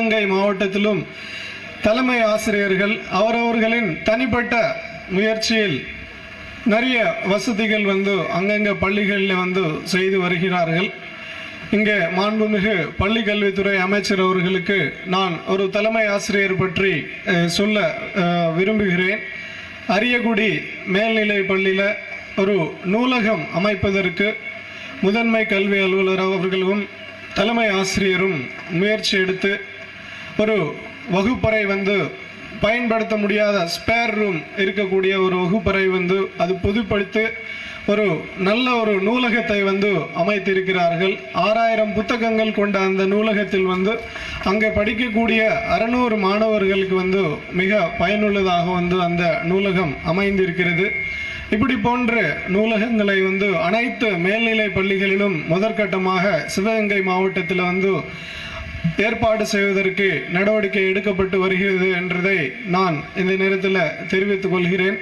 சிவகங்கை மாவட்டத்திலும் தலைமை ஆசிரியர்கள் அவரவர்களின் தனிப்பட்ட முயற்சியில் நிறைய வசதிகள் அங்கங்கே பள்ளிகளில் செய்து வருகிறார்கள். இங்கே மாண்புமிகு பள்ளி கல்வித்துறை அமைச்சர் அவர்களுக்கு நான் ஒரு தலைமை ஆசிரியர் பற்றி சொல்ல விரும்புகிறேன். அரியகுடி மேல்நிலை பள்ளியில் ஒரு நூலகம் அமைப்பதற்கு முதன்மை கல்வி அலுவலர் அவர்களும் தலைமை ஆசிரியரும் முயற்சி எடுத்து ஒரு வகுப்பறை பயன்படுத்த முடியாத ஸ்பேர் ரூம் இருக்கக்கூடிய ஒரு வகுப்பறை அது பொதுப்படுத்தி ஒரு நல்ல ஒரு நூலகத்தை அமைத்திருக்கிறார்கள். 6000 புத்தகங்கள் கொண்ட அந்த நூலகத்தில் அங்கே படிக்கக்கூடிய 600 மாணவர்களுக்கு மிக பயனுள்ளதாக அந்த நூலகம் அமைந்திருக்கிறது. இப்படி போன்ற நூலகங்களை அனைத்து மேல்நிலை பள்ளிகளிலும் முதற்கட்டமாக சிவகங்கை மாவட்டத்தில் ஏற்பாடு செய்வதற்கு நடவடிக்கை எடுக்கப்பட்டு வருகிறது என்றதை நான் இந்த நேரத்தில் தெரிவித்துக் கொள்கிறேன்.